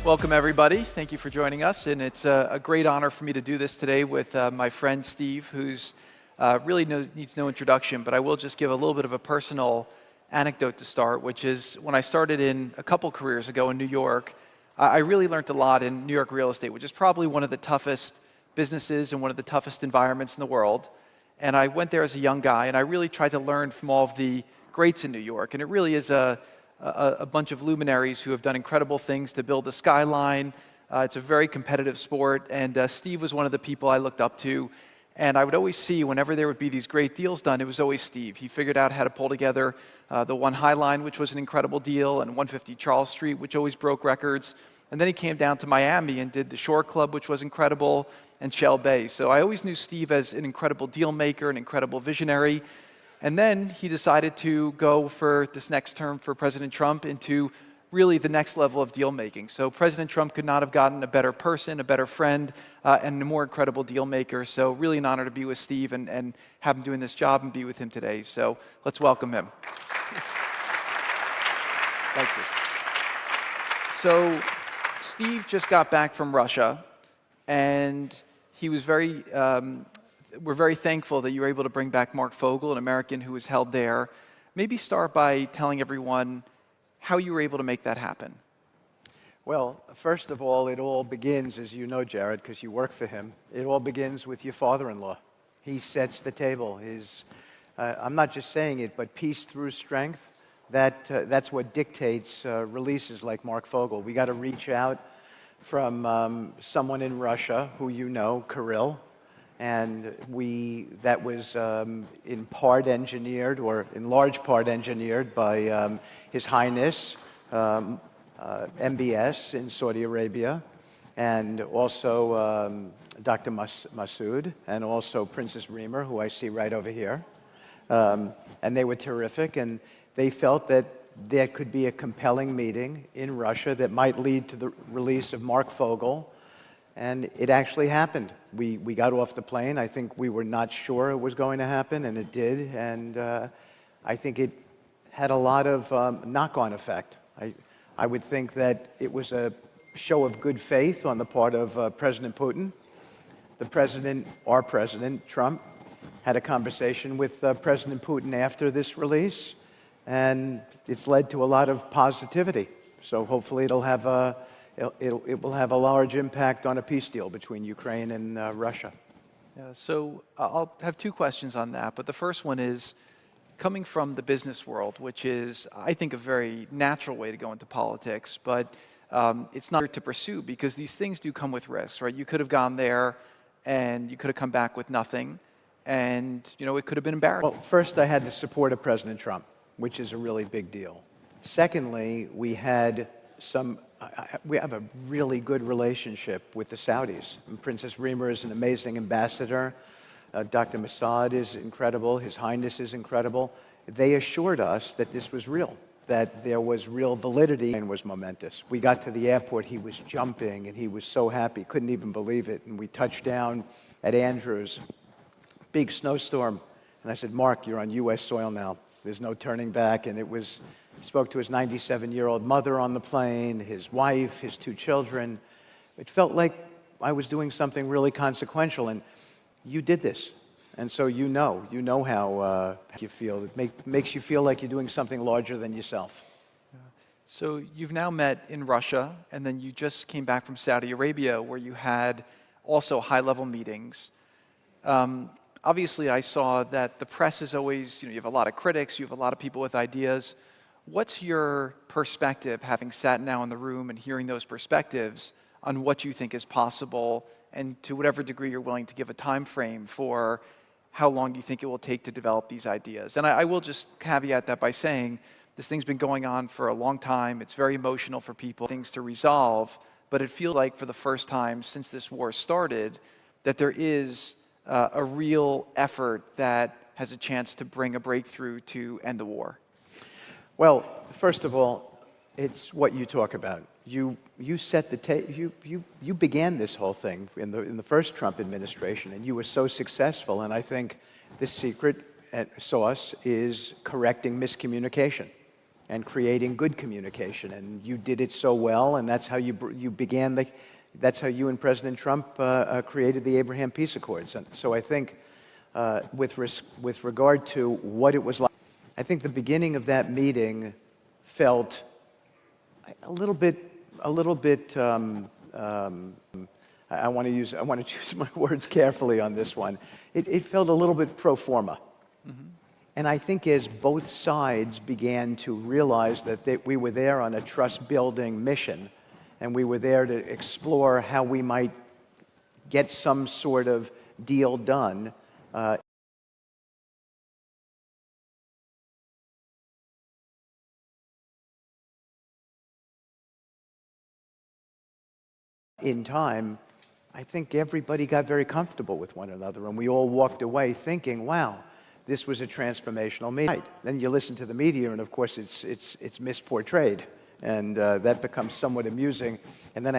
Welcome, everybody. Thank you for joining us. And it's a great honor for me to do this today with my friend Steve, who's really needs no introduction. But I will just give a little bit of a personal anecdote to start, which is when I started in a couple careers ago in New York, I really learned a lot in New York real estate, which is probably one of the toughest businesses and one of the toughest environments in the world. And I went there as a young guy, and I really tried to learn from all of the greats in New York. And it really is a bunch of luminaries who have done incredible things to build the skyline. It's a very competitive sport, and Steve was one of the people I looked up to. And I would always see, whenever there would be these great deals done, it was always Steve. He figured out how to pull together the One High Line, which was an incredible deal, and 150 Charles Street, which always broke records. And then he came down to Miami and did the Shore Club, which was incredible, and Shell Bay. So I always knew Steve as an incredible deal maker, an incredible visionary. And then he decided to go for this next term for President Trump into really the next level of deal making. So President Trump could not have gotten a better person, a better friend, and a more incredible deal maker. So really an honor to be with Steve and have him doing this job and be with him today. So let's welcome him. Thank you. So Steve just got back from Russia, and he was we're very thankful that you were able to bring back Mark Fogel, an American who was held there. Maybe start by telling everyone how you were able to make that happen. Well, first of all, it all begins, as you know, Jared, because you work for him, it all begins with your father-in-law. He sets the table. I'm not just saying it, but peace through strength, that's what dictates releases like Mark Fogel. We got to reach out from someone in Russia who you know, Kirill, and that was in part engineered, or in large part engineered by His Highness MBS in Saudi Arabia, and also Dr. Masood, and also Princess Remer, who I see right over here. And they were terrific, and they felt that there could be a compelling meeting in Russia that might lead to the release of Mark Fogel. And it actually happened. We got off the plane. I think we were not sure it was going to happen, and it did. And I think it had a lot of knock-on effect. I would think that it was a show of good faith on the part of President Putin. Our president, Trump, had a conversation with President Putin after this release, and it's led to a lot of positivity. So hopefully it will have a large impact on a peace deal between Ukraine and Russia. Yeah, so I'll have two questions on that, but the first one is, coming from the business world, which is, I think, a very natural way to go into politics, but it's not to pursue because these things do come with risks, right? You could have gone there and you could have come back with nothing, and it could have been embarrassing. Well, first I had the support of President Trump, which is a really big deal. Secondly, we have a really good relationship with the Saudis. And Princess Remer is an amazing ambassador. Dr. Masood is incredible. His Highness is incredible. They assured us that this was real, that there was real validity, and was momentous. We got to the airport, he was jumping, and he was so happy, couldn't even believe it. And we touched down at Andrews, big snowstorm. And I said, Mark, you're on U.S. soil now. There's no turning back. And he spoke to his 97-year-old mother on the plane, his wife, his two children. It felt like I was doing something really consequential, and you did this. And so you know how you feel. It makes you feel like you're doing something larger than yourself. So you've now met in Russia, and then you just came back from Saudi Arabia, where you had also high-level meetings. Obviously, I saw that the press is always, you have a lot of critics, you have a lot of people with ideas. What's your perspective, having sat now in the room and hearing those perspectives, on what you think is possible, and to whatever degree you're willing to give a time frame for how long you think it will take to develop these ideas? And I will just caveat that by saying this thing's been going on for a long time. It's very emotional for people, things to resolve, but it feels like for the first time since this war started that there is a real effort that has a chance to bring a breakthrough to end the war. Well, first of all, it's what you talk about. You set the you began this whole thing in the first Trump administration, and you were so successful. And I think the secret sauce is correcting miscommunication. and creating good communication. And you did it so well, and that's how you began that's how you and President Trump created the Abraham Peace Accords. And so I think with regard to what it was like, I think the beginning of that meeting felt a little bit. I want to choose my words carefully on this one. It felt a little bit pro forma. And I think as both sides began to realize that we were there on a trust-building mission, and we were there to explore how we might get some sort of deal done, in time, I think everybody got very comfortable with one another, and we all walked away thinking, wow, this was a transformational meeting. Then you listen to the media, and of course it's misportrayed, and that becomes somewhat amusing. And then